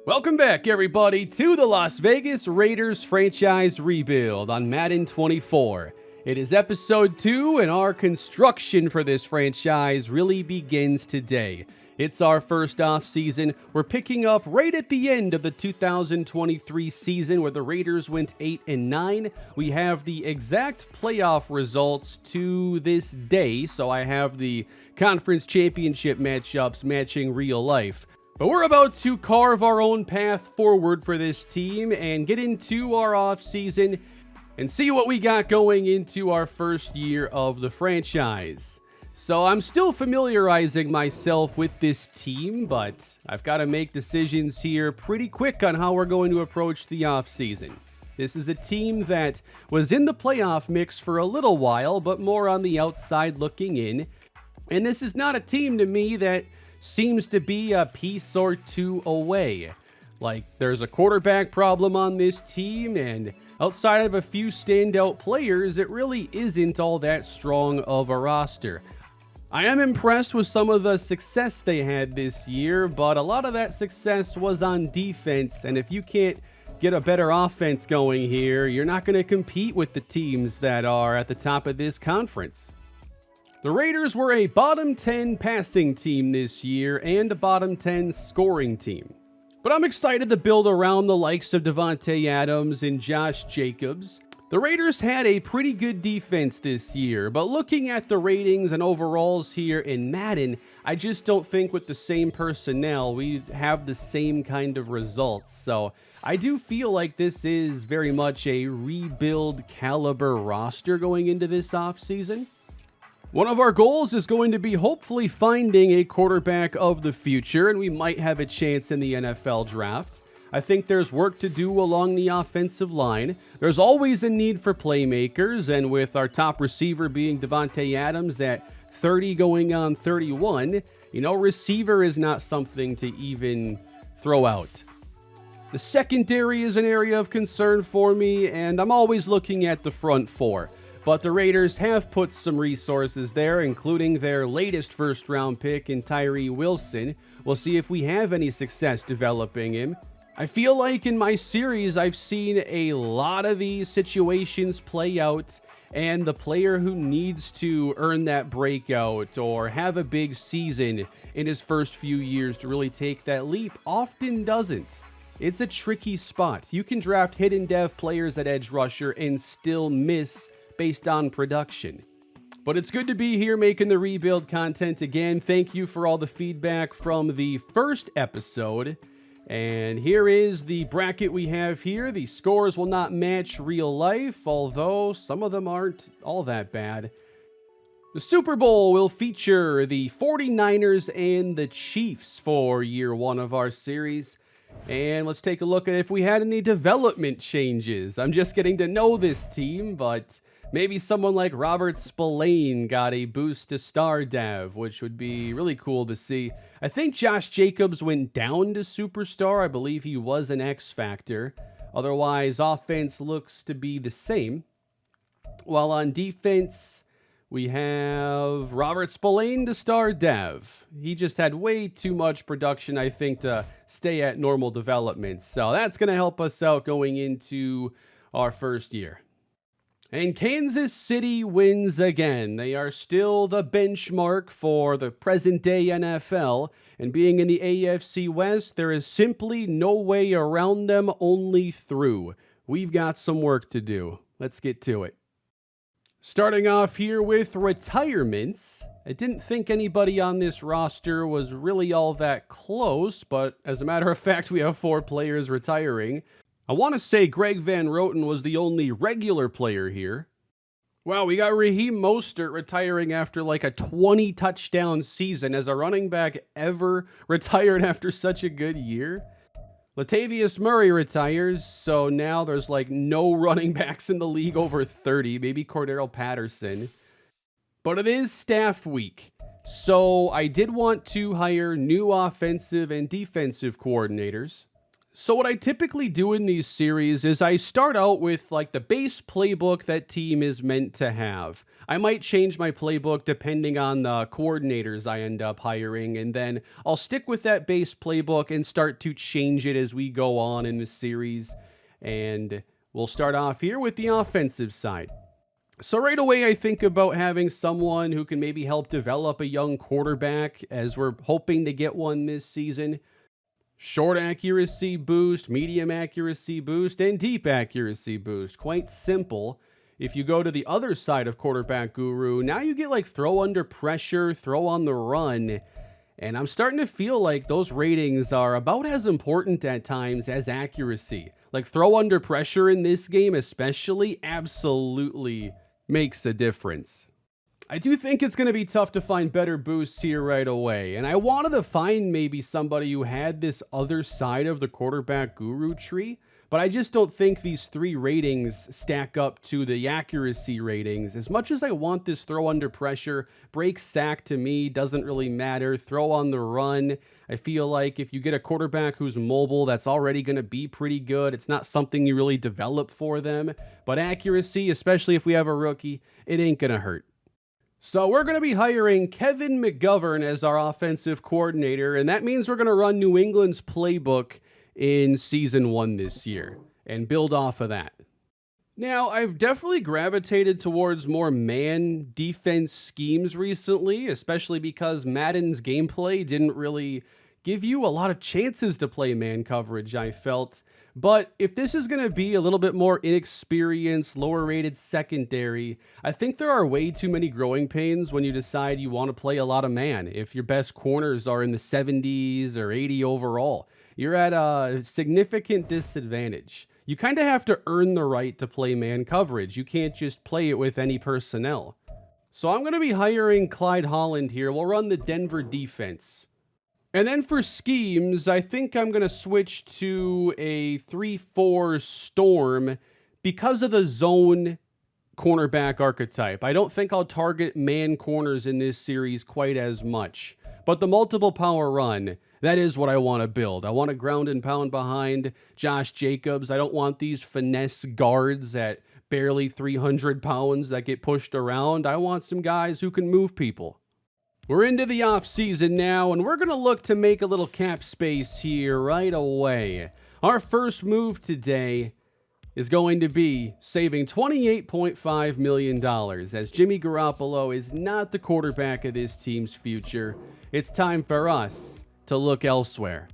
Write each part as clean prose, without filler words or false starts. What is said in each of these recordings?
Welcome back, everybody, to the Las Vegas Raiders franchise rebuild on Madden 24. It is episode 2, and our construction for this franchise really begins today. It's our first offseason. We're picking up right at the end of the 2023 season where the Raiders went 8-9. We have the exact playoff results to this day, so I have the conference championship matchups matching real life. But we're about to carve our own path forward for this team and get into our offseason and see what we got going into our first year of the franchise. So I'm still familiarizing myself with this team, but I've got to make decisions here pretty quick on how we're going to approach the offseason. This is a team that was in the playoff mix for a little while, but more on the outside looking in. And this is not a team to me that seems to be a piece or two away. Like, there's a quarterback problem on this team, and outside of a few standout players, it really isn't all that strong of a roster. I am impressed with some of the success they had this year, but a lot of that success was on defense, and if you can't get a better offense going here, you're not going to compete with the teams that are at the top of this conference. The Raiders were a bottom 10 passing team this year and a bottom 10 scoring team. But I'm excited to build around the likes of Davante Adams and Josh Jacobs. The Raiders had a pretty good defense this year, but looking at the ratings and overalls here in Madden, I just don't think with the same personnel we have the same kind of results. So I do feel like this is very much a rebuild caliber roster going into this offseason. One of our goals is going to be hopefully finding a quarterback of the future, and we might have a chance in the NFL draft. I think there's work to do along the offensive line. There's always a need for playmakers, and with our top receiver being Davante Adams at 30 going on 31, receiver is not something to even throw out. The secondary is an area of concern for me, and I'm always looking at the front four. But the Raiders have put some resources there, including their latest first-round pick in Tyree Wilson. We'll see if we have any success developing him. I feel like in my series, I've seen a lot of these situations play out, and the player who needs to earn that breakout or have a big season in his first few years to really take that leap often doesn't. It's a tricky spot. You can draft hidden dev players at edge rusher and still miss based on production. But it's good to be here making the rebuild content again. Thank you for all the feedback from the first episode. And here is the bracket we have here. The scores will not match real life, although some of them aren't all that bad. The Super Bowl will feature the 49ers and the Chiefs for year one of our series. And let's take a look at if we had any development changes. I'm just getting to know this team, but maybe someone like Robert Spillane got a boost to star dev, which would be really cool to see. I think Josh Jacobs went down to superstar. I believe he was an X factor. Otherwise, offense looks to be the same. While on defense, we have Robert Spillane to star dev. He just had way too much production, I think, to stay at normal development. So that's going to help us out going into our first year. And Kansas City wins again. They are still the benchmark for the present-day NFL, and being in the AFC West, there is simply no way around them, only through. We've got some work to do. Let's get to it. Starting off here with retirements. I didn't think anybody on this roster was really all that close, but as a matter of fact, we have 4 players retiring. I want to say Greg Van Roten was the only regular player here. Wow, we got Raheem Mostert retiring after like a 20-touchdown season. Has a running back ever retired after such a good year? Latavius Murray retires, so now there's like no running backs in the league over 30. Maybe Cordero Patterson. But it is staff week, so I did want to hire new offensive and defensive coordinators. So what I typically do in these series is I start out with like the base playbook that team is meant to have. I might change my playbook depending on the coordinators I end up hiring, and then I'll stick with that base playbook and start to change it as we go on in the series. And we'll start off here with the offensive side. So right away, I think about having someone who can maybe help develop a young quarterback, as we're hoping to get one this season. Short accuracy boost, medium accuracy boost, and deep accuracy boost. Quite simple. If you go to the other side of Quarterback Guru, now you get like throw under pressure, throw on the run. And I'm starting to feel like those ratings are about as important at times as accuracy. Like throw under pressure in this game especially absolutely makes a difference. I do think it's going to be tough to find better boosts here right away, and I wanted to find maybe somebody who had this other side of the Quarterback Guru tree, but I just don't think these three ratings stack up to the accuracy ratings. As much as I want this throw under pressure, break sack to me doesn't really matter, throw on the run, I feel like if you get a quarterback who's mobile, that's already going to be pretty good. It's not something you really develop for them, but accuracy, especially if we have a rookie, it ain't going to hurt. So we're going to be hiring Kevin McGovern as our offensive coordinator, and that means we're going to run New England's playbook in Season 1 this year and build off of that. Now, I've definitely gravitated towards more man defense schemes recently, especially because Madden's gameplay didn't really give you a lot of chances to play man coverage, I felt. But if this is going to be a little bit more inexperienced, lower-rated secondary, I think there are way too many growing pains when you decide you want to play a lot of man. If your best corners are in the 70s or 80 overall, you're at a significant disadvantage. You kind of have to earn the right to play man coverage. You can't just play it with any personnel. So I'm going to be hiring Clyde Holland here. We'll run the Denver defense. And then for schemes, I think I'm going to switch to a 3-4 storm because of the zone cornerback archetype. I don't think I'll target man corners in this series quite as much. But the multiple power run, that is what I want to build. I want to ground and pound behind Josh Jacobs. I don't want these finesse guards at barely 300 pounds that get pushed around. I want some guys who can move people. We're into the offseason now, and we're going to look to make a little cap space here right away. Our first move today is going to be saving $28.5 million, as Jimmy Garoppolo is not the quarterback of this team's future. It's time for us to look elsewhere.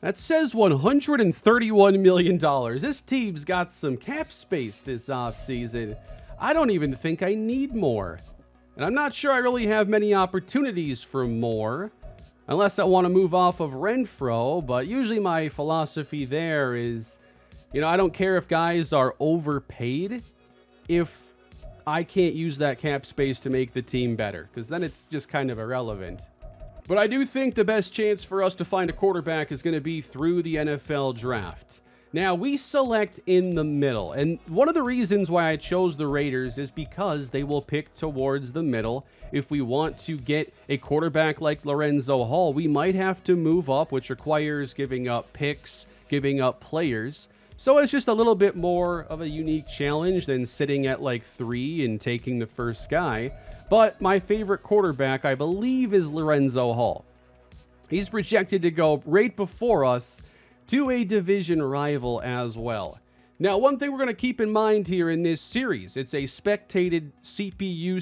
That says $131 million. This team's got some cap space this offseason. I don't even think I need more. And I'm not sure I really have many opportunities for more, unless I want to move off of Renfro, but usually my philosophy there is, I don't care if guys are overpaid if I can't use that cap space to make the team better, because then it's just kind of irrelevant. But I do think the best chance for us to find a quarterback is going to be through the NFL draft. Now, we select in the middle, and one of the reasons why I chose the Raiders is because they will pick towards the middle. If we want to get a quarterback like Lorenzo Hall, we might have to move up, which requires giving up picks, giving up players. So it's just a little bit more of a unique challenge than sitting at like 3 and taking the first guy. But my favorite quarterback, I believe, is Lorenzo Hall. He's projected to go right before us to a division rival as well. Now, one thing we're going to keep in mind here in this series, it's a spectated CPU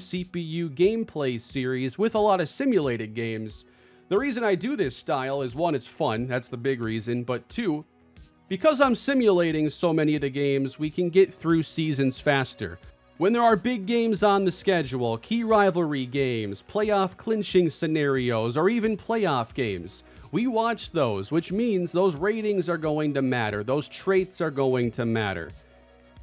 gameplay series with a lot of simulated games. The reason I do this style is, one, it's fun, that's the big reason, but two, because I'm simulating so many of the games, we can get through seasons faster. When there are big games on the schedule, key rivalry games, playoff clinching scenarios, or even playoff games, we watch those, which means those ratings are going to matter. Those traits are going to matter.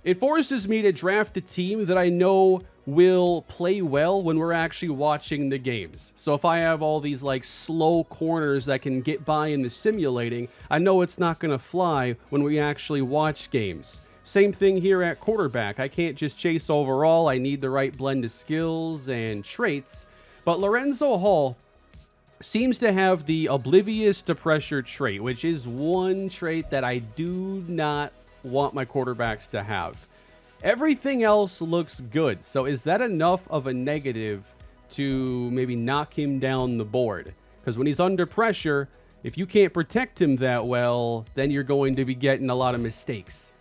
It forces me to draft a team that I know will play well when we're actually watching the games. So if I have all these like slow corners that can get by in the simulating, I know it's not going to fly when we actually watch games. Same thing here at quarterback. I can't just chase overall. I need the right blend of skills and traits. But Lorenzo Hall seems to have the oblivious to pressure trait, which is one trait that I do not want my quarterbacks to have. Everything else looks good. So is that enough of a negative to maybe knock him down the board? Because when he's under pressure, if you can't protect him that well, then you're going to be getting a lot of mistakes.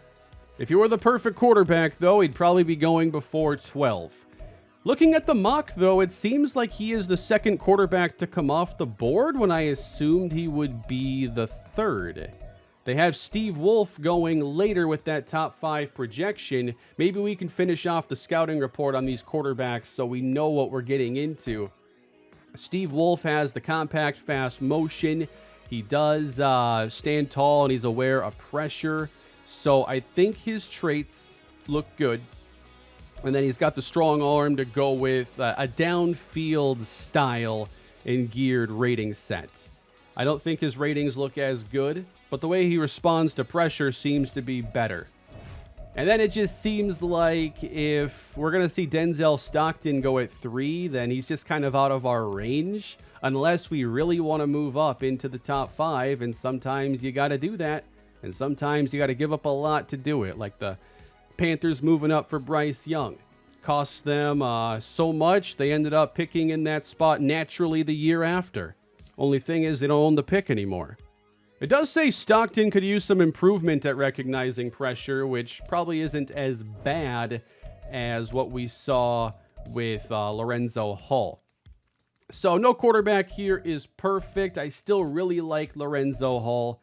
If he were the perfect quarterback, though, he'd probably be going before 12. Looking at the mock, though, it seems like he is the second quarterback to come off the board when I assumed he would be the third. They have Steve Wolf going later with that top 5 projection. Maybe we can finish off the scouting report on these quarterbacks so we know what we're getting into. Steve Wolf has the compact, fast motion. He does stand tall, and he's aware of pressure. So I think his traits look good. And then he's got the strong arm to go with a downfield style and geared rating set. I don't think his ratings look as good, but the way he responds to pressure seems to be better. And then it just seems like if we're going to see Denzel Stockton go at 3, then he's just kind of out of our range, unless we really want to move up into the top 5, and sometimes you got to do that, and sometimes you got to give up a lot to do it, like the Panthers moving up for Bryce Young. Cost them so much, they ended up picking in that spot naturally the year after. Only thing is, they don't own the pick anymore. It does say Stockton could use some improvement at recognizing pressure, which probably isn't as bad as what we saw with Lorenzo Hall. So no quarterback here is perfect. I still really like Lorenzo Hall,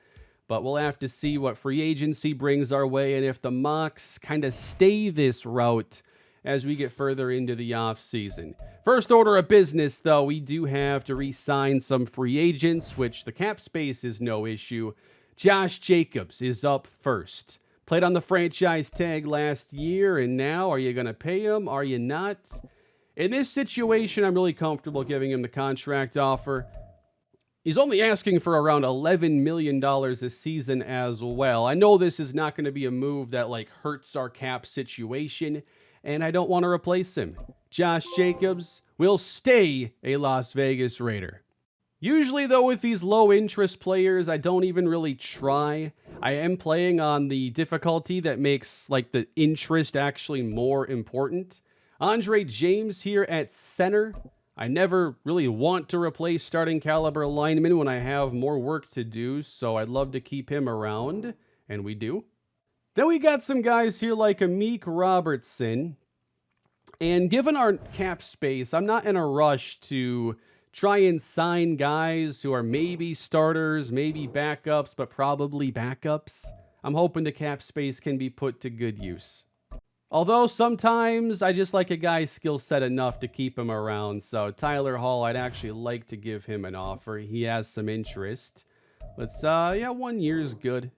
but we'll have to see what free agency brings our way and if the mocks kind of stay this route as we get further into the offseason. First order of business, though, we do have to re-sign some free agents, which the cap space is no issue. Josh Jacobs is up first. Played on the franchise tag last year, and now are you going to pay him? Are you not? In this situation, I'm really comfortable giving him the contract offer. He's only asking for around $11 million a season as well. I know this is not going to be a move that hurts our cap situation, and I don't want to replace him. Josh Jacobs will stay a Las Vegas Raider. Usually, though, with these low-interest players, I don't even really try. I am playing on the difficulty that makes the interest actually more important. Andre James here at center. I never really want to replace starting caliber linemen when I have more work to do, so I'd love to keep him around, and we do. Then we got some guys here like Amik Robertson, and given our cap space, I'm not in a rush to try and sign guys who are maybe starters, maybe backups, but probably backups. I'm hoping the cap space can be put to good use. Although sometimes I just like a guy's skill set enough to keep him around. So Tyler Hall, I'd actually like to give him an offer. He has some interest. Let's, 1 year's good.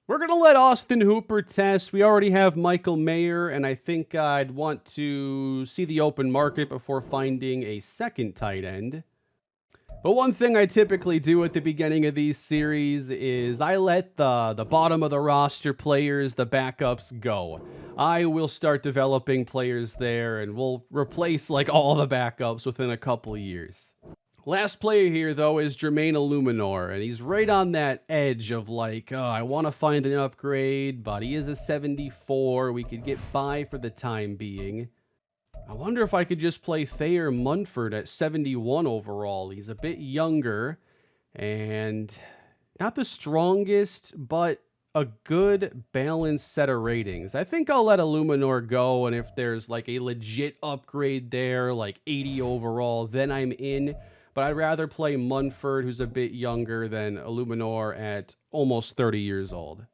We're going to let Austin Hooper test. We already have Michael Mayer, and I think I'd want to see the open market before finding a second tight end. But one thing I typically do at the beginning of these series is I let the bottom of the roster players, the backups, go. I will start developing players there, and we'll replace all the backups within a couple years. Last player here, though, is Jermaine Illuminor, and he's right on that edge of I want to find an upgrade, but he is a 74. We could get by for the time being. I wonder if I could just play Thayer Munford at 71 overall. He's a bit younger and not the strongest, but a good balanced set of ratings. I think I'll let Illuminor go, and if there's a legit upgrade there, 80 overall, then I'm in. But I'd rather play Munford, who's a bit younger, than Illuminor at almost 30 years old.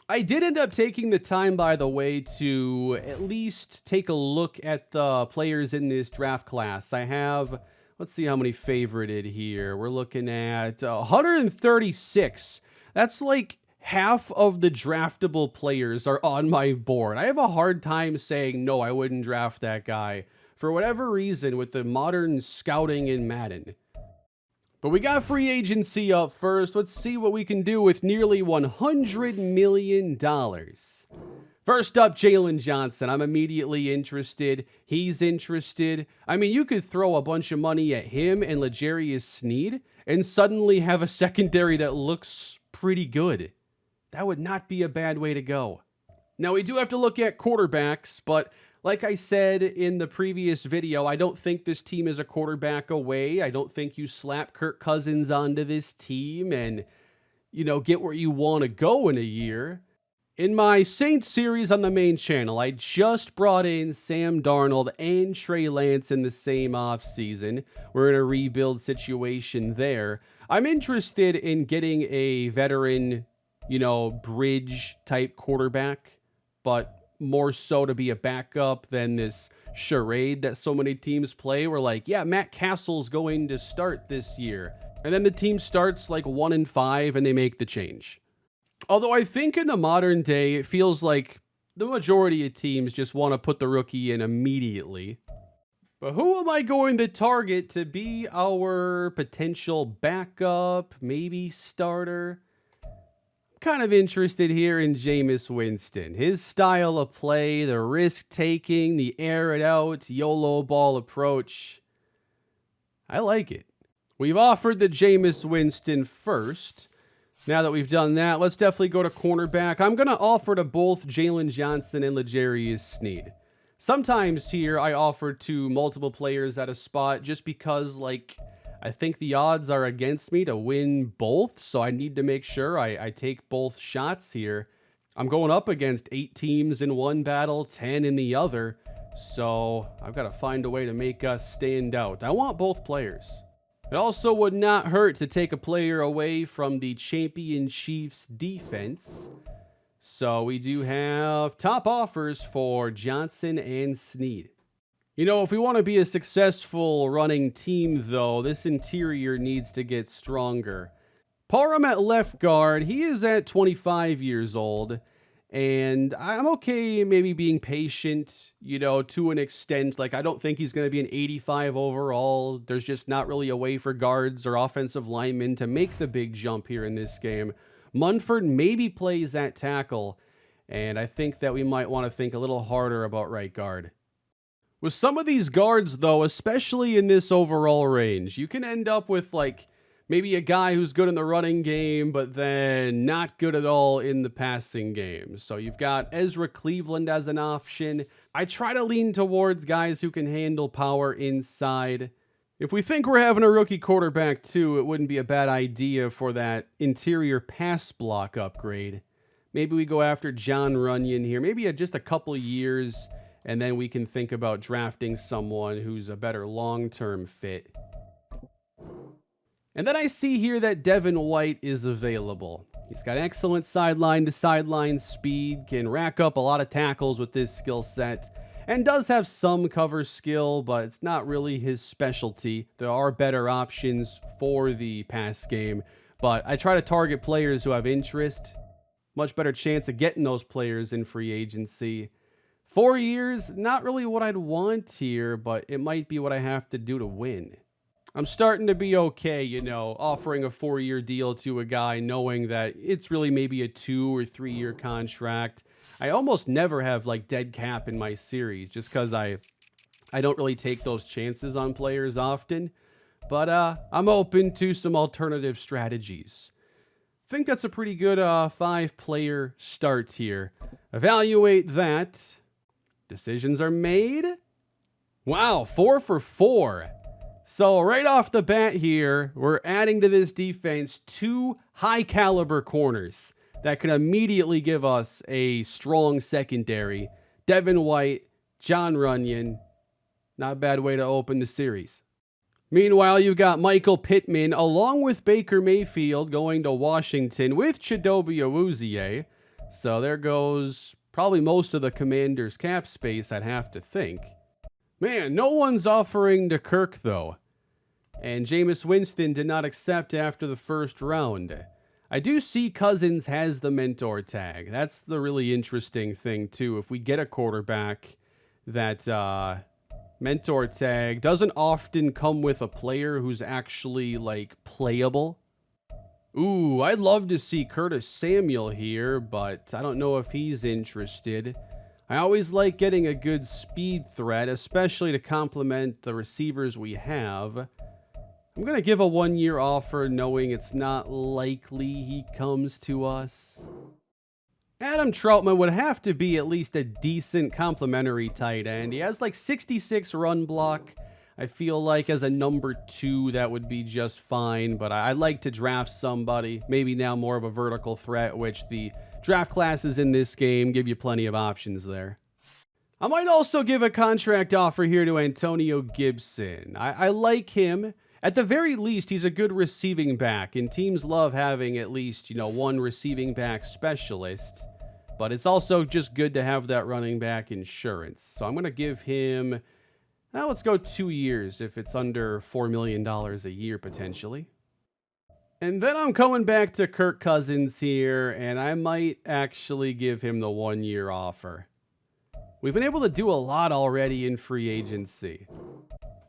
I did end up taking the time, by the way, to at least take a look at the players in this draft class. I have, let's see how many favorited here. We're looking at 136. That's half of the draftable players are on my board. I have a hard time saying, no, I wouldn't draft that guy, for whatever reason, with the modern scouting in Madden. But we got free agency up first. Let's see what we can do with nearly $100 million. First up, Jalen Johnson. I'm immediately interested. He's interested. I mean, you could throw a bunch of money at him and L'Jarius Sneed and suddenly have a secondary that looks pretty good. That would not be a bad way to go. Now, we do have to look at quarterbacks, but like I said in the previous video, I don't think this team is a quarterback away. I don't think you slap Kirk Cousins onto this team and, get where you want to go in a year. In my Saints series on the main channel, I just brought in Sam Darnold and Trey Lance in the same offseason. We're in a rebuild situation there. I'm interested in getting a veteran, bridge type quarterback, but more so to be a backup than this charade that so many teams play. We're like, yeah, Matt Castle's going to start this year. And then the team starts like 1-5 and they make the change. Although I think in the modern day, it feels like the majority of teams just want to put the rookie in immediately. But who am I going to target to be our potential backup, maybe starter? I'm kind of interested here in Jameis Winston. His style of play, the risk-taking, the air it out, YOLO ball approach. I like it. We've offered the Jameis Winston first. Now that we've done that, let's definitely go to cornerback. I'm going to offer to both Jalen Johnson and L'Jarius Sneed. Sometimes here I offer to multiple players at a spot just because, I think the odds are against me to win both, so I need to make sure I take both shots here. I'm going up against 8 teams in one battle, 10 in the other, so I've got to find a way to make us stand out. I want both players. It also would not hurt to take a player away from the champion Chiefs defense. So we do have top offers for Johnson and Sneed. If we want to be a successful running team, though, this interior needs to get stronger. Parham at left guard, he is at 25 years old. And I'm okay maybe being patient, to an extent. I don't think he's going to be an 85 overall. There's just not really a way for guards or offensive linemen to make the big jump here in this game. Munford maybe plays at tackle, and I think that we might want to think a little harder about right guard. With some of these guards, though, especially in this overall range, you can end up with, maybe a guy who's good in the running game, but then not good at all in the passing game. So you've got Ezra Cleveland as an option. I try to lean towards guys who can handle power inside. If we think we're having a rookie quarterback too, it wouldn't be a bad idea for that interior pass block upgrade. Maybe we go after John Runyon here, maybe just a couple years, and then we can think about drafting someone who's a better long-term fit. And then I see here that Devin White is available. He's got excellent sideline-to-sideline speed, can rack up a lot of tackles with this skill set, and does have some cover skill, but it's not really his specialty. There are better options for the pass game, but I try to target players who have interest. Much better chance of getting those players in free agency. 4 years, not really what I'd want here, but it might be what I have to do to win. I'm starting to be okay, offering a 4-year deal to a guy knowing that it's really maybe a 2 or 3 year contract. I almost never have dead cap in my series just because I don't really take those chances on players often. But I'm open to some alternative strategies. I think that's a pretty good 5-player start here. Evaluate that. Decisions are made. Wow, 4 for 4. So right off the bat here, we're adding to this defense 2 high-caliber corners that can immediately give us a strong secondary. Devin White, John Runyon. Not a bad way to open the series. Meanwhile, you've got Michael Pittman along with Baker Mayfield going to Washington with Chidobe Awuzie. So there goes probably most of the Commanders' cap space, I'd have to think. Man, no one's offering to Kirk, though. And Jameis Winston did not accept after the first round. I do see Cousins has the mentor tag. That's the really interesting thing, too. If we get a quarterback that mentor tag doesn't often come with a player who's actually, playable. Ooh, I'd love to see Curtis Samuel here, but I don't know if he's interested. I always like getting a good speed threat, especially to complement the receivers we have. I'm going to give a 1-year offer knowing it's not likely he comes to us. Adam Troutman would have to be at least a decent complimentary tight end. He has like 66 run block. I feel like as a number 2, that would be just fine, but I'd like to draft somebody, maybe now more of a vertical threat, which the draft classes in this game give you plenty of options there. I might also give a contract offer here to Antonio Gibson. I like him. At the very least, he's a good receiving back, and teams love having at least, one receiving back specialist. But it's also just good to have that running back insurance. So I'm going to give him, let's go 2 years if it's under $4 million a year potentially. And then I'm coming back to Kirk Cousins here, and I might actually give him the 1-year offer. We've been able to do a lot already in free agency.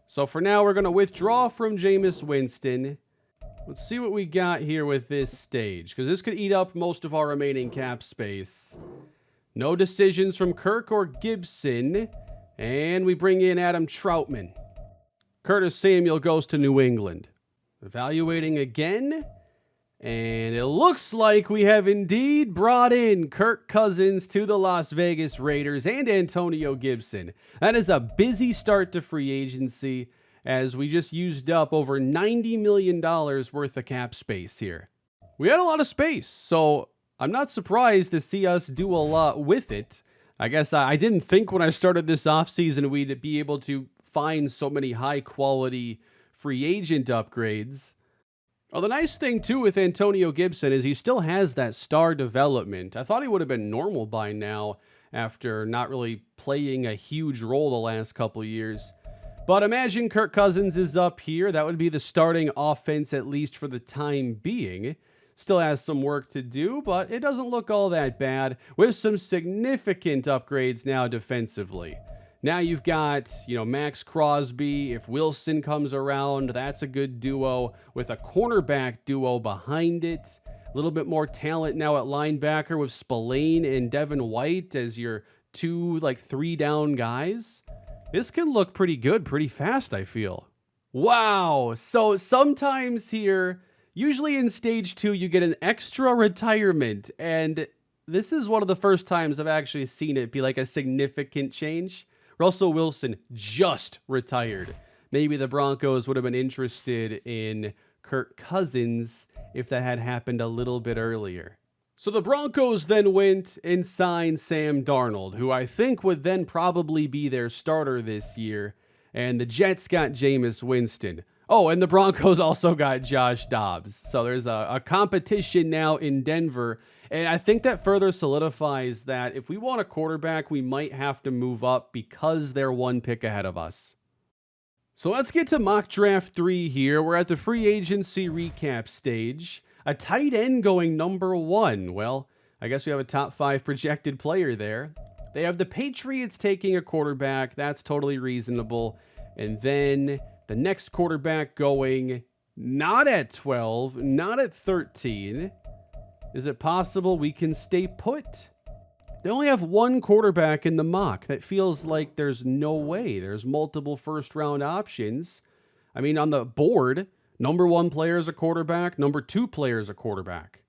So for now, we're going to withdraw from Jameis Winston. Let's see what we got here with this stage, because this could eat up most of our remaining cap space. No decisions from Kirk or Gibson, and we bring in Adam Troutman. Curtis Samuel goes to New England. Evaluating again, and it looks like we have indeed brought in Kirk Cousins to the Las Vegas Raiders and Antonio Gibson. That is a busy start to free agency, as we just used up over $90 million worth of cap space here. We had a lot of space, so I'm not surprised to see us do a lot with it. I guess I didn't think when I started this offseason we'd be able to find so many high-quality free agent upgrades. Well, the nice thing, too, with Antonio Gibson is he still has that star development. I thought he would have been normal by now after not really playing a huge role the last couple of years. But imagine Kirk Cousins is up here. That would be the starting offense, at least for the time being. Still has some work to do, but it doesn't look all that bad with some significant upgrades now defensively. Now you've got, Max Crosby. If Wilson comes around, that's a good duo with a cornerback duo behind it. A little bit more talent now at linebacker with Spillane and Devin White as your 2, 3-down guys. This can look pretty good pretty fast, I feel. Wow. So sometimes here, usually in stage 2, you get an extra retirement. And this is one of the first times I've actually seen it be like a significant change. Russell Wilson just retired. Maybe the Broncos would have been interested in Kirk Cousins if that had happened a little bit earlier. So the Broncos then went and signed Sam Darnold, who I think would then probably be their starter this year. And the Jets got Jameis Winston. Oh, and the Broncos also got Josh Dobbs. So there's a competition now in Denver. And I think that further solidifies that if we want a quarterback, we might have to move up because they're 1 pick ahead of us. So let's get to mock draft 3 here. We're at the free agency recap stage. A tight end going number 1. Well, I guess we have a top 5 projected player there. They have the Patriots taking a quarterback. That's totally reasonable. And then the next quarterback going not at 12, not at 13. Is it possible we can stay put? They only have 1 quarterback in the mock. That feels like there's no way. There's multiple first-round options. I mean, on the board, number 1 player is a quarterback, number 2 player is a quarterback.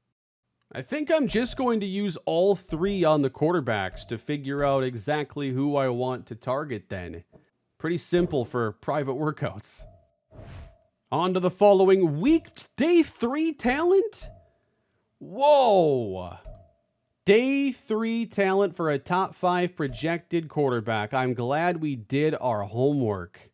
I think I'm just going to use all 3 on the quarterbacks to figure out exactly who I want to target then. Pretty simple for private workouts. On to the following week. Day 3 talent? Whoa. Day 3 talent for a top 5 projected quarterback. I'm glad we did our homework.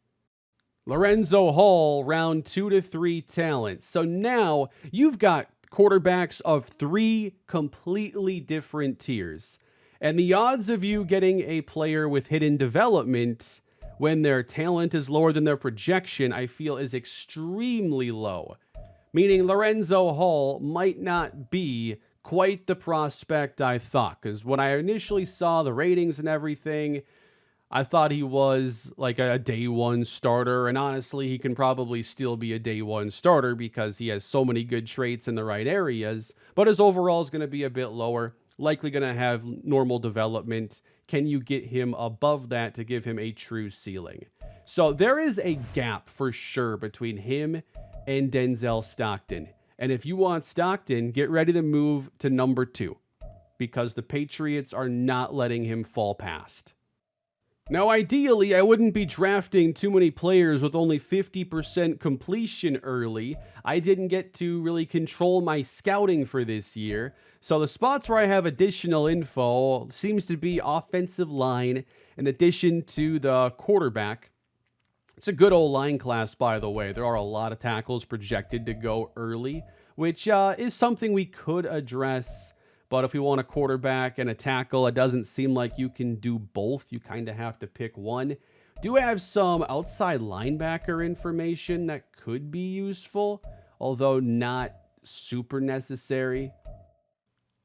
Lorenzo Hall, round 2 to 3 talent. So now you've got quarterbacks of 3 completely different tiers. And the odds of you getting a player with hidden development when their talent is lower than their projection, I feel is extremely low. Meaning Lorenzo Hall might not be quite the prospect I thought. Because when I initially saw the ratings and everything, I thought he was like a day one starter, and honestly, he can probably still be a day one starter because he has so many good traits in the right areas, but his overall is going to be a bit lower, likely going to have normal development. Can you get him above that to give him a true ceiling? So there is a gap for sure between him and Denzel Stockton. And if you want Stockton, get ready to move to number 2 because the Patriots are not letting him fall past. Now, ideally, I wouldn't be drafting too many players with only 50% completion early. I didn't get to really control my scouting for this year. So the spots where I have additional info seems to be offensive line in addition to the quarterback. It's a good old line class, by the way. There are a lot of tackles projected to go early, which is something we could address. But if we want a quarterback and a tackle, it doesn't seem like you can do both. You kind of have to pick one. Do have some outside linebacker information that could be useful, although not super necessary.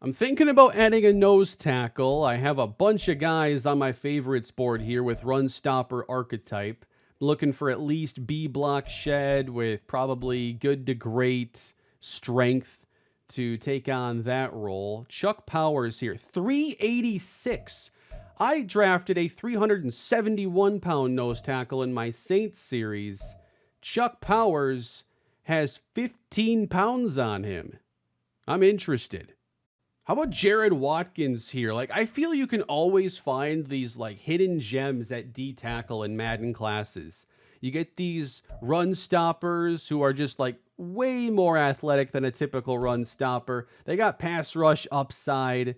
I'm thinking about adding a nose tackle. I have a bunch of guys on my favorites board here with run stopper archetype. I'm looking for at least B block shed with probably good to great strength to take on that role. Chuck Powers here, 386. I drafted a 371-pound nose tackle in my Saints series. Chuck Powers has 15 pounds on him. I'm interested. How about Jared Watkins here? Like, I feel you can always find these like hidden gems at D tackle in Madden classes. You get these run stoppers who are just like way more athletic than a typical run stopper. They got pass rush upside.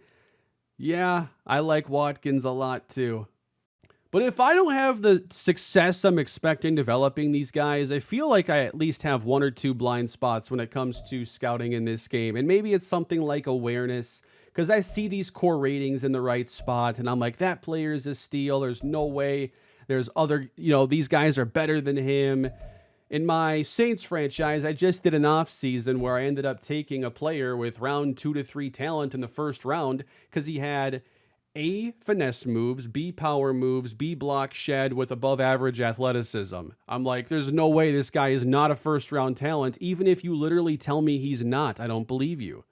Yeah, I like Watkins a lot too. But if I don't have the success I'm expecting developing these guys, I feel like I at least have 1 or 2 blind spots when it comes to scouting in this game. And maybe it's something like awareness, because I see these core ratings in the right spot and I'm like, that player is a steal. There's no way. There's other, these guys are better than him. In my Saints franchise, I just did an offseason where I ended up taking a player with round 2 to 3 talent in the first round because he had A, finesse moves, B, power moves, B, block shed with above average athleticism. I'm like, there's no way this guy is not a first round talent. Even if you literally tell me he's not, I don't believe you.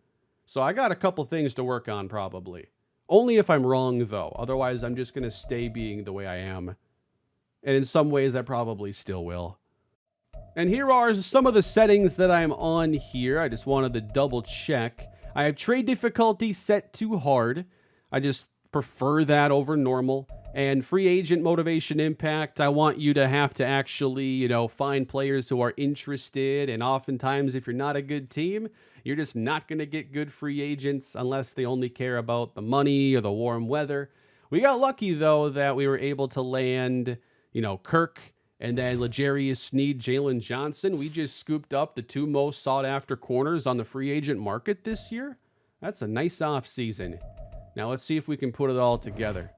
So I got a couple things to work on probably. Only if I'm wrong though. Otherwise, I'm just going to stay being the way I am. And in some ways, I probably still will. And here are some of the settings that I'm on here. I just wanted to double check. I have trade difficulty set to hard. I just prefer that over normal. And free agent motivation impact, I want you to have to actually, find players who are interested. And oftentimes, if you're not a good team, you're just not going to get good free agents unless they only care about the money or the warm weather. We got lucky, though, that we were able to land Kirk, and then L'Jarius Sneed, Jalen Johnson. We just scooped up the 2 most sought-after corners on the free agent market this year. That's a nice offseason. Now let's see if we can put it all together.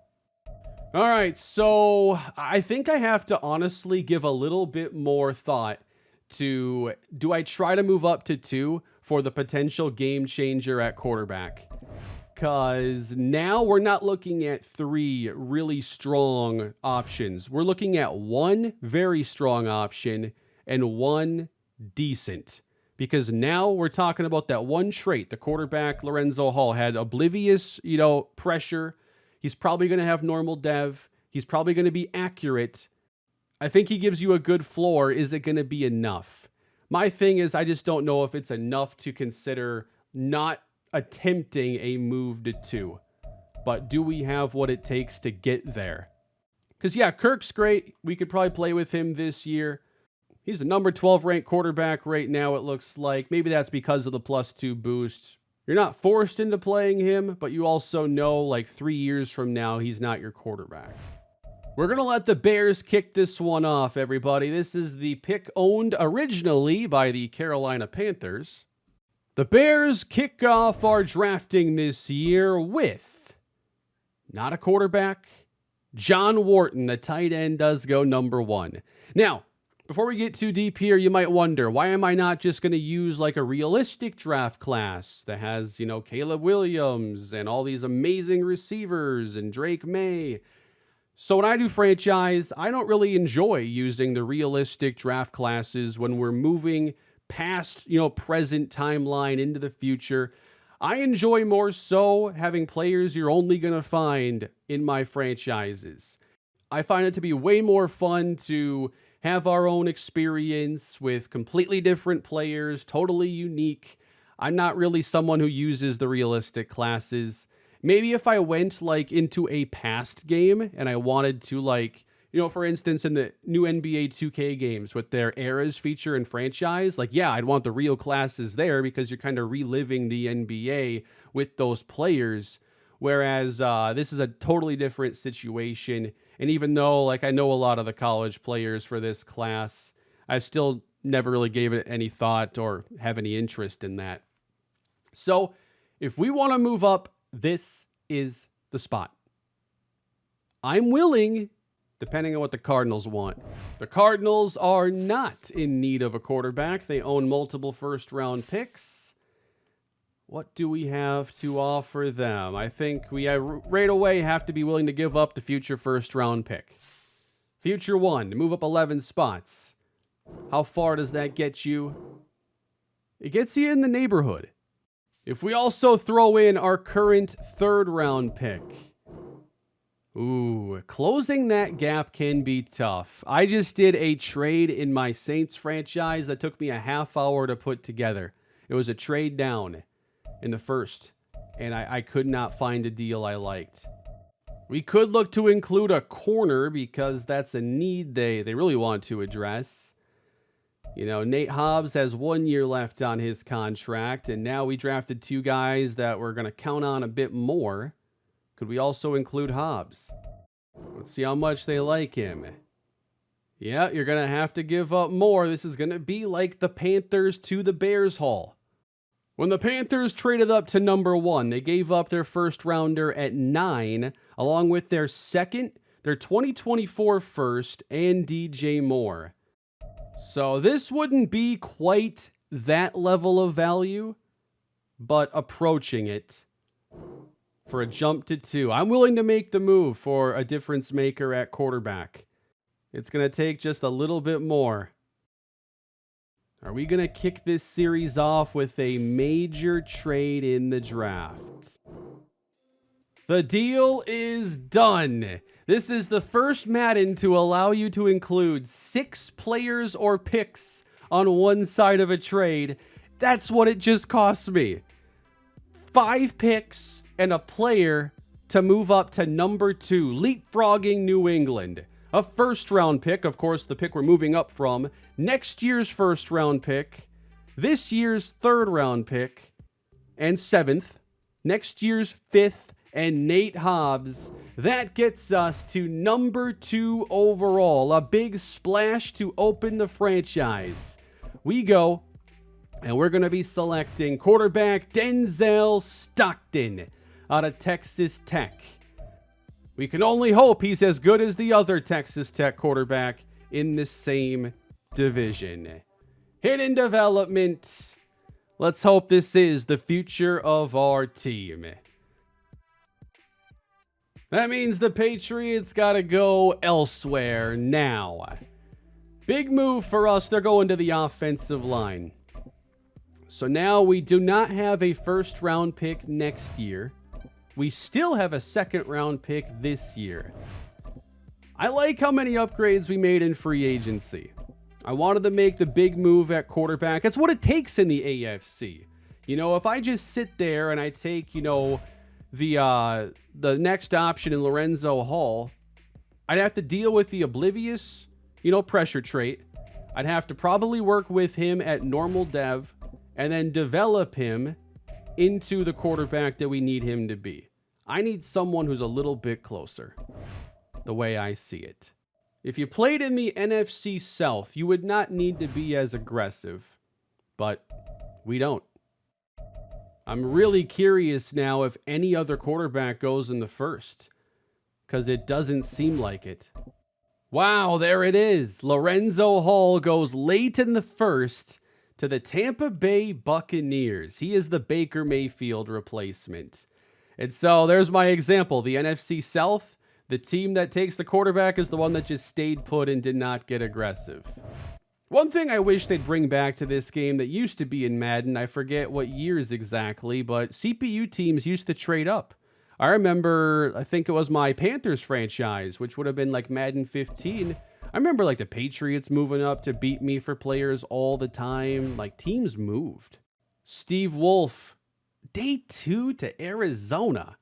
All right, so I think I have to honestly give a little bit more thought to, do I try to move up to 2 for the potential game changer at quarterback? Because now we're not looking at 3 really strong options. We're looking at 1 very strong option and 1 decent. Because now we're talking about that 1 trait. The quarterback, Lorenzo Hall, had oblivious, pressure. He's probably going to have normal dev. He's probably going to be accurate. I think he gives you a good floor. Is it going to be enough? My thing is, I just don't know if it's enough to consider not attempting a move to 2. But do we have what it takes to get there? Because, yeah, Kirk's great. We could probably play with him this year. He's the number 12 ranked quarterback right now, it looks like. Maybe that's because of the +2 boost. You're not forced into playing him, but you also know, like 3 years from now, he's not your quarterback. We're going to let the Bears kick this one off, everybody. This is the pick owned originally by the Carolina Panthers. The Bears kick off our drafting this year with not a quarterback. John Wharton, the tight end, does go number 1. Now, before we get too deep here, you might wonder, why am I not just going to use like a realistic draft class that has, Caleb Williams and all these amazing receivers and Drake May? So when I do franchise, I don't really enjoy using the realistic draft classes when we're moving past, present timeline into the future. I enjoy more so having players you're only going to find in my franchises. I find it to be way more fun to have our own experience with completely different players, totally unique. I'm not really someone who uses the realistic classes. Maybe if I went into a past game and I wanted to for instance, in the new NBA 2K games with their eras feature and franchise, I'd want the real classes there because you're kind of reliving the NBA with those players. Whereas this is a totally different situation. And even though I know a lot of the college players for this class, I still never really gave it any thought or have any interest in that. So if we want to move up, this is the spot. I'm willing, depending on what the Cardinals want. The Cardinals are not in need of a quarterback. They own multiple first-round picks. What do we have to offer them? I think we right away have to be willing to give up the future first-round pick. Future 1, to move up 11 spots. How far does that get you? It gets you in the neighborhood. If we also throw in our current third-round pick, closing that gap can be tough. I just did a trade in my Saints franchise that took me a half hour to put together. It was a trade down in the first, and I could not find a deal I liked. We could look to include a corner because that's a need they really want to address. Nate Hobbs has 1 year left on his contract, and now we drafted 2 guys that we're going to count on a bit more. Could we also include Hobbs? Let's see how much they like him. Yeah, you're going to have to give up more. This is going to be like the Panthers to the Bears haul. When the Panthers traded up to number 1, they gave up their first rounder at 9, along with their 2024 first, and DJ Moore. So this wouldn't be quite that level of value, but approaching it for a jump to 2. I'm willing to make the move for a difference maker at quarterback. It's going to take just a little bit more. Are we going to kick this series off with a major trade in the draft? The deal is done. This is the first Madden to allow you to include 6 players or picks on one side of a trade. That's what it just cost me. 5 picks and a player to move up to number 2, leapfrogging New England. A first-round pick, of course, the pick we're moving up from. Next year's first-round pick. This year's third-round pick. And 7th. Next year's 5th. And Nate Hobbs. That gets us to number 2 overall. A big splash to open the franchise. We go, and we're going to be selecting quarterback Denzel Stockton out of Texas Tech. We can only hope he's as good as the other Texas Tech quarterback in the same division. Hidden development. Let's hope this is the future of our team. That means the Patriots got to go elsewhere now. Big move for us. They're going to the offensive line. So now we do not have a first-round pick next year. We still have a second-round pick this year. I like how many upgrades we made in free agency. I wanted to make the big move at quarterback. That's what it takes in the AFC. If I just sit there and I take, the next option in Lorenzo Hall, I'd have to deal with the oblivious, pressure trait. I'd have to probably work with him at normal dev and then develop him into the quarterback that we need him to be. I need someone who's a little bit closer, the way I see it. If you played in the NFC South, you would not need to be as aggressive, but we don't. I'm really curious now if any other quarterback goes in the first, because it doesn't seem like it. Wow, there it is. Lorenzo Hall goes late in the first to the Tampa Bay Buccaneers. He is the Baker Mayfield replacement. And so there's my example. The NFC South, The team that takes the quarterback is the one that just stayed put and did not get aggressive. One thing I wish they'd bring back to this game that used to be in Madden, I forget what years exactly, but CPU teams used to trade up. I remember, I think it was my Panthers franchise, which would have been like Madden 15. I remember like the Patriots moving up to beat me for players all the time. Like teams moved. Steve Wolf, day 2 to Arizona.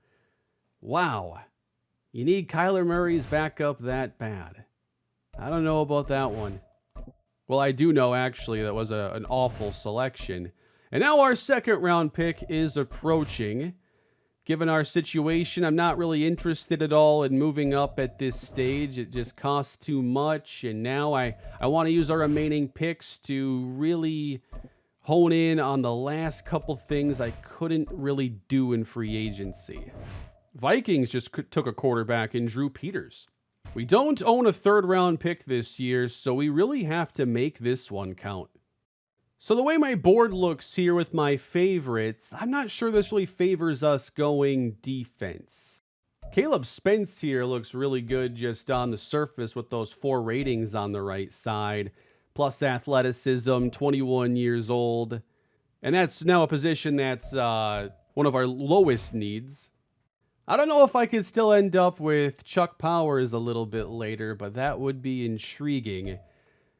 Wow. You need Kyler Murray's backup that bad. I don't know about that one. Well, I do know, actually, that was an awful selection. And now our second round pick is approaching. Given our situation, I'm not really interested at all in moving up at this stage. It just costs too much. And now I want to use our remaining picks to really hone in on the last couple things I couldn't really do in free agency. Vikings just took a quarterback in Drew Peters. We don't own a third-round pick this year, so we really have to make this one count. So the way my board looks here with my favorites, I'm not sure this really favors us going defense. Caleb Spence here looks really good just on the surface with those 4 ratings on the right side, plus athleticism, 21 years old. And that's now a position that's one of our lowest needs. I don't know if I could still end up with Chuck Powers a little bit later, but that would be intriguing.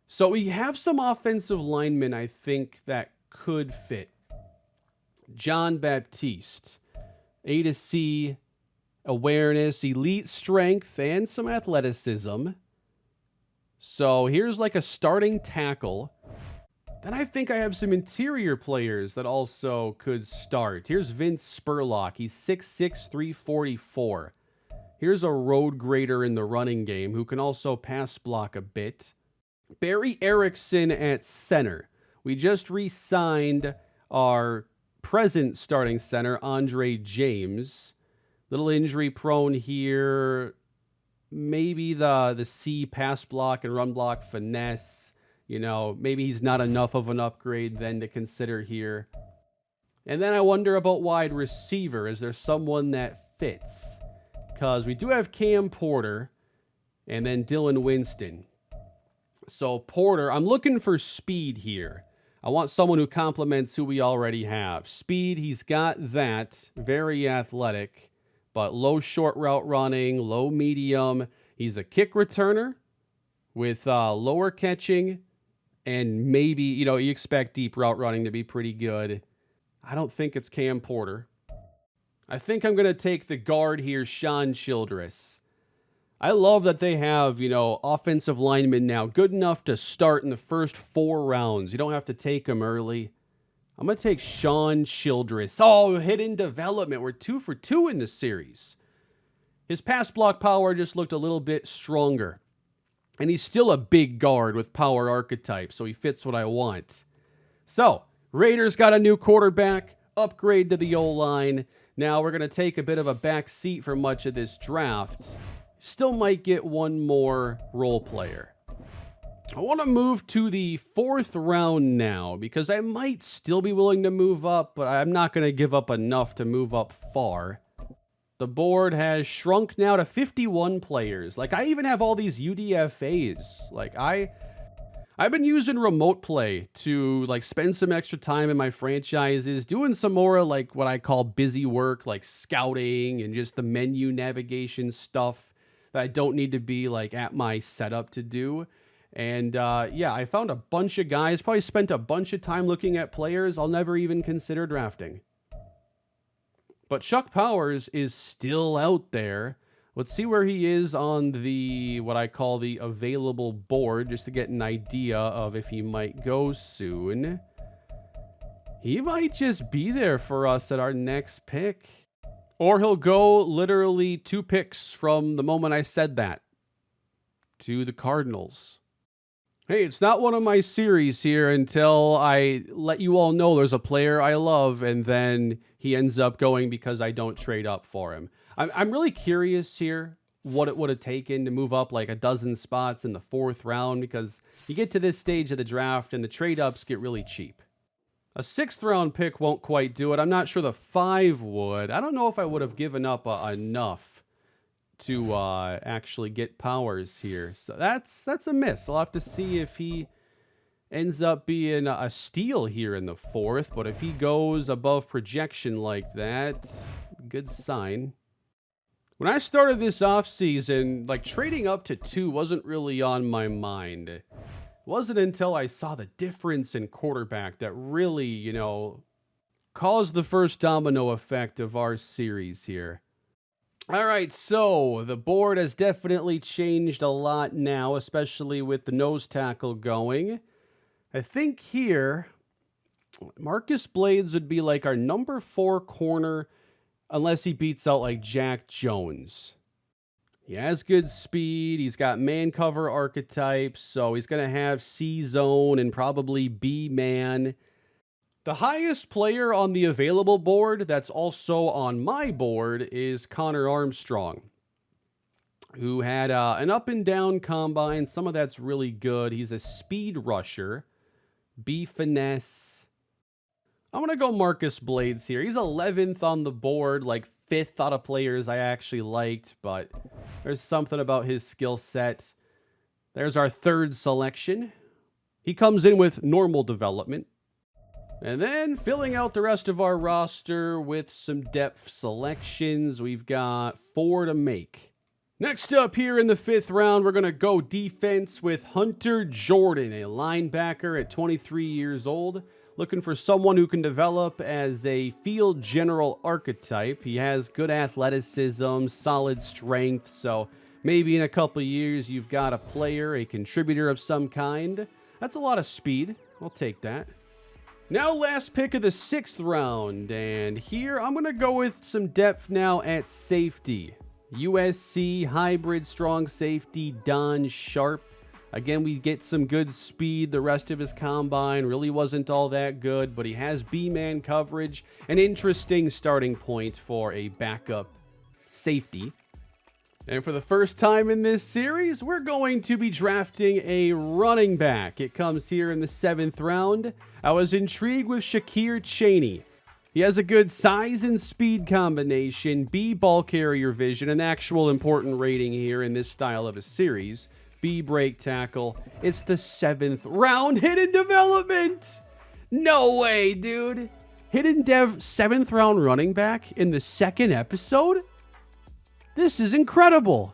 So we have some offensive linemen, I think, that could fit. John Baptiste, A to C, awareness, elite strength, and some athleticism. So here's like a starting tackle. Then I think I have some interior players that also could start. Here's Vince Spurlock. He's 6'6", 344. Here's a road grader in the running game who can also pass block a bit. Barry Erickson at center. We just re-signed our present starting center, Andre James. Little injury prone here. Maybe the C pass block and run block finesse. You know, maybe he's not enough of an upgrade then to consider here. And then I wonder about wide receiver. Is there someone that fits? Because we do have Cam Porter and then Dylan Winston. So Porter, I'm looking for speed here. I want someone who complements who we already have. Speed, he's got that. Very athletic, but low short route running, low medium. He's a kick returner with lower catching. And maybe, you expect deep route running to be pretty good. I don't think it's Cam Porter. I think I'm going to take the guard here, Sean Childress. I love that they have, offensive linemen now good enough to start in the first 4 rounds. You don't have to take them early. I'm going to take Sean Childress. Oh, hidden development. We're 2 for 2 in this series. His pass block power just looked a little bit stronger. And he's still a big guard with power archetype, so he fits what I want. So, Raiders got a new quarterback, upgrade to the O-line. Now we're going to take a bit of a back seat for much of this draft. Still might get one more role player. I want to move to the 4th round now, because I might still be willing to move up, but I'm not going to give up enough to move up far. The board has shrunk now to 51 players. Like, I even have all these UDFAs. Like, I've been using remote play to, spend some extra time in my franchises, doing some more, what I call busy work, like scouting and just the menu navigation stuff that I don't need to be, at my setup to do. And, I found a bunch of guys, probably spent a bunch of time looking at players I'll never even consider drafting. But Chuck Powers is still out there. Let's see where he is on the, what I call the available board, just to get an idea of if he might go soon. He might just be there for us at our next pick. Or he'll go literally 2 picks from the moment I said that to the Cardinals. Hey, it's not one of my series here until I let you all know there's a player I love and then he ends up going because I don't trade up for him. I'm really curious here what it would have taken to move up like a dozen spots in the 4th round, because you get to this stage of the draft and the trade ups get really cheap. A 6th round pick won't quite do it. I'm not sure the 5 would. I don't know if I would have given up enough to actually get powers here. So that's a miss. I'll have to see if he ends up being a steal here in the 4th. But if he goes above projection like that, good sign. When I started this offseason, like trading up to 2 wasn't really on my mind. It wasn't until I saw the difference in quarterback that really, caused the first domino effect of our series here. All right, so the board has definitely changed a lot now, especially with the nose tackle going. I think here, Marcus Blades would be like our number 4 corner, unless he beats out like Jack Jones. He has good speed. He's got man cover archetypes, so he's going to have C zone and probably B man. The highest player on the available board that's also on my board is Connor Armstrong, who had an up and down combine. Some of that's really good. He's a speed rusher, B finesse. I'm going to go Marcus Blades here. He's 11th on the board, like 5th out of players I actually liked, but there's something about his skill set. There's our 3rd selection. He comes in with normal development. And then filling out the rest of our roster with some depth selections. We've got 4 to make. Next up here in the 5th round, we're going to go defense with Hunter Jordan, a linebacker at 23 years old. Looking for someone who can develop as a field general archetype. He has good athleticism, solid strength, so maybe in a couple of years you've got a player, a contributor of some kind. That's a lot of speed. I'll take that. Now last pick of the 6th round, and here I'm going to go with some depth now at safety. USC hybrid strong safety Don Sharp. Again, we get some good speed. The rest of his combine really wasn't all that good, but he has B-man coverage. An interesting starting point for a backup safety. And for the first time in this series, we're going to be drafting a running back. It comes here in the 7th round. I was intrigued with Shakir Chaney. He has a good size and speed combination, B ball carrier vision, an actual important rating here in this style of a series. B break tackle. It's the 7th round. Hidden development. No way, dude. Hidden dev 7th round running back in the 2nd episode? This is incredible.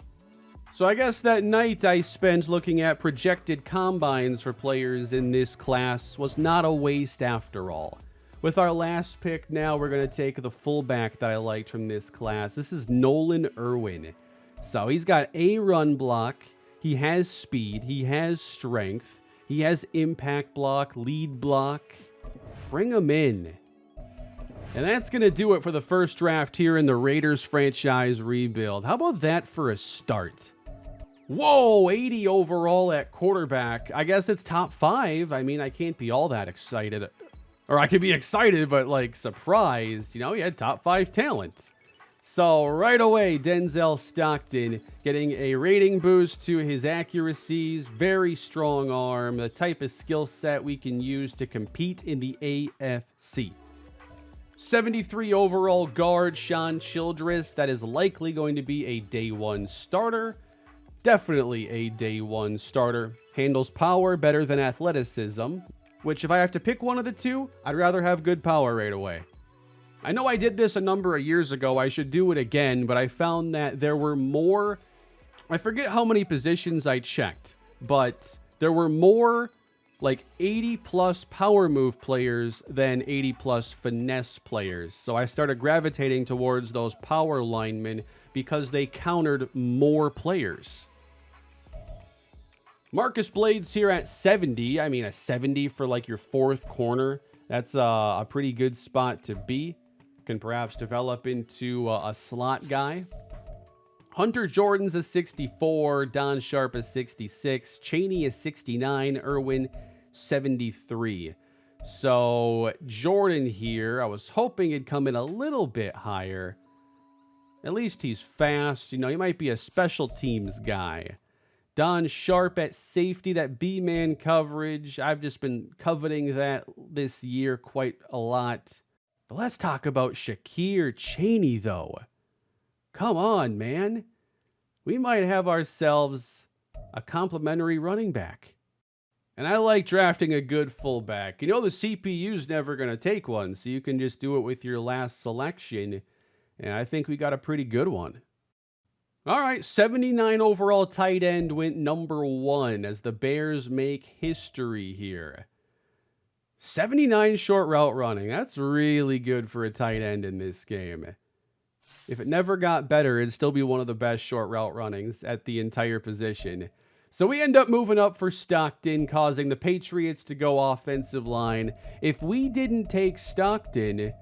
So I guess that night I spent looking at projected combines for players in this class was not a waste after all. With our last pick now, we're going to take the fullback that I liked from this class. This is Nolan Irwin. So he's got a run block. He has speed, he has strength, he has impact block, lead block. Bring him in. And that's going to do it for the first draft here in the Raiders franchise rebuild. How about that for a start? Whoa, 80 overall at quarterback. I guess it's top 5. I mean, I can't be all that excited. Or I could be excited, but like surprised. He had top 5 talent. So right away, Denzel Stockton getting a rating boost to his accuracies, very strong arm, the type of skill set we can use to compete in the AFC. 73 overall guard, Sean Childress. That is likely going to be a day 1 starter. Definitely a day 1 starter. Handles power better than athleticism, which if I have to pick one of the two, I'd rather have good power right away. I know I did this a number of years ago. I should do it again, but I found that there were more, I forget how many positions I checked, but there were more like 80 plus power move players than 80 plus finesse players. So I started gravitating towards those power linemen because they countered more players. Marcus Blades here at 70. I mean, a 70 for like your 4th corner. That's a pretty good spot to be. Can perhaps develop into a slot guy. Hunter Jordan's a 64. Don Sharp is 66. Chaney is 69. Irwin, 73. So Jordan here, I was hoping he'd come in a little bit higher. At least he's fast. He might be a special teams guy. Don Sharp at safety, that B-man coverage. I've just been coveting that this year quite a lot. But let's talk about Shakir Chaney, though. Come on, man. we might have ourselves a complimentary running back. And I like drafting a good fullback. You know, the CPU's never going to take one, so you can just do it with your last selection. And I think we got a pretty good one. All right, 79 overall tight end went number 1 as the Bears make history here. 79 short route running. That's really good for a tight end in this game. If it never got better, it'd still be one of the best short route runnings at the entire position. So we end up moving up for Stockton, causing the Patriots to go offensive line. If we didn't take Stockton,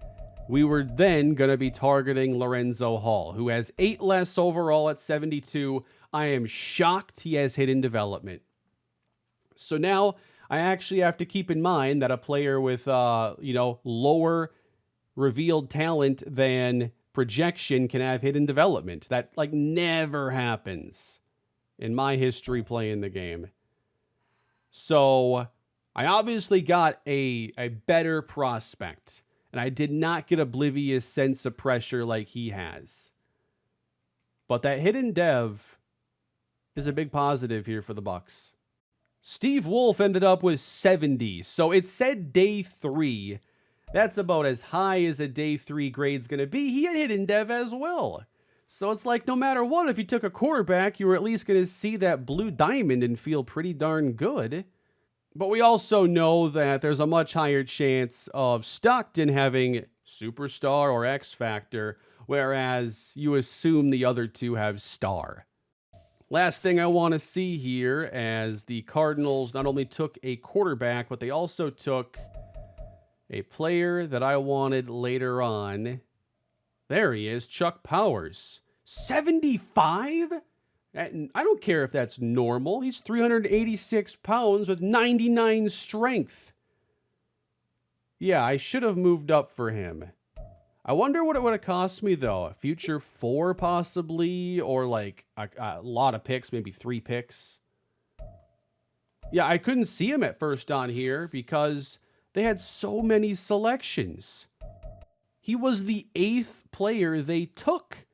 we were then going to be targeting Lorenzo Hall, who has 8 less overall at 72. I am shocked he has hidden development. So now I actually have to keep in mind that a player with, lower revealed talent than projection can have hidden development. That, never happens in my history playing the game. So I obviously got a better prospect, and I did not get oblivious sense of pressure like he has. But that hidden dev is a big positive here for the Bucs. Steve Wolf ended up with 70, so it said day 3. That's about as high as a day 3 grade's going to be. He had hidden dev as well. So it's like no matter what, if you took a quarterback, you were at least going to see that blue diamond and feel pretty darn good. But we also know that there's a much higher chance of Stockton having superstar or X factor, whereas you assume the other two have star. Last thing I want to see here, as the Cardinals not only took a quarterback, but they also took a player that I wanted later on. There he is, Chuck Powers. 75? I don't care if that's normal. He's 386 pounds with 99 strength. Yeah, I should have moved up for him. I wonder what it would have cost me, though. A future 4, possibly, or a lot of picks, maybe 3 picks. Yeah, I couldn't see him at first on here because they had so many selections. He was the 8th player they took.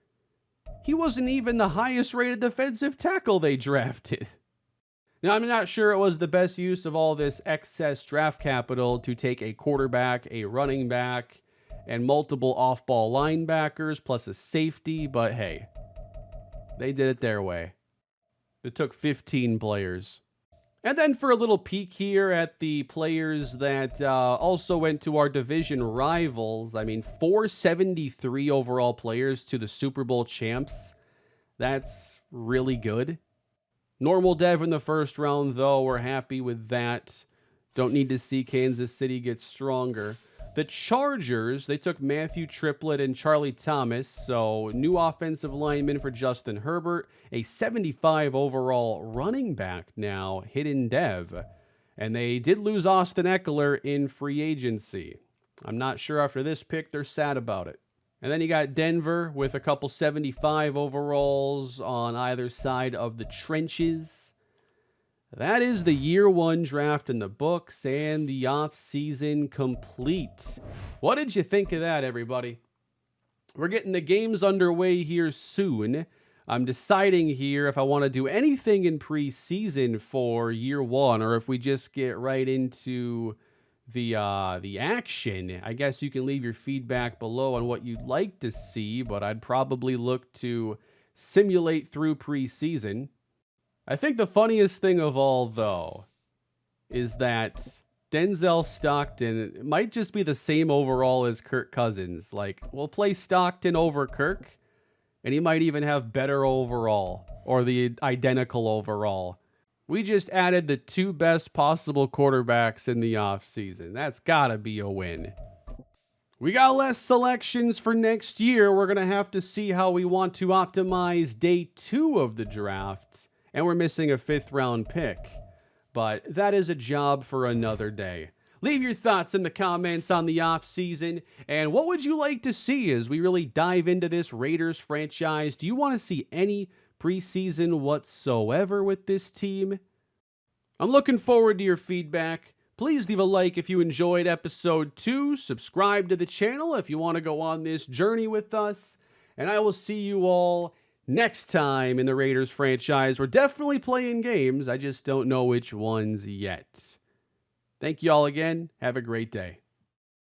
He wasn't even the highest rated defensive tackle they drafted. Now, I'm not sure it was the best use of all this excess draft capital to take a quarterback, a running back, and multiple off-ball linebackers, plus a safety, but hey, they did it their way. It took 15 players. And then for a little peek here at the players that also went to our division rivals, 473 overall players to the Super Bowl champs. That's really good. Normal dev in the first round, though. We're happy with that. Don't need to see Kansas City get stronger. The Chargers, they took Matthew Triplett and Charlie Thomas, so new offensive lineman for Justin Herbert, a 75 overall running back now, hidden dev. And they did lose Austin Eckler in free agency. I'm not sure after this pick they're sad about it. And then you got Denver with a couple 75 overalls on either side of the trenches. That is the year 1 draft in the books and the offseason complete. What did you think of that, everybody? We're getting the games underway here soon. I'm deciding here if I want to do anything in preseason for year 1 or if we just get right into the action. I guess you can leave your feedback below on what you'd like to see, but I'd probably look to simulate through preseason. I think the funniest thing of all, though, is that Denzel Stockton might just be the same overall as Kirk Cousins. We'll play Stockton over Kirk, and he might even have better overall, or the identical overall. We just added the 2 best possible quarterbacks in the offseason. That's gotta be a win. We got less selections for next year. We're gonna have to see how we want to optimize day 2 of the draft. And we're missing a 5th round pick. But that is a job for another day. Leave your thoughts in the comments on the offseason. And what would you like to see as we really dive into this Raiders franchise? Do you want to see any preseason whatsoever with this team? I'm looking forward to your feedback. Please leave a like if you enjoyed episode 2. Subscribe to the channel if you want to go on this journey with us. And I will see you all next time in the Raiders franchise. We're definitely playing games. I just don't know which ones yet. Thank you all again. Have a great day.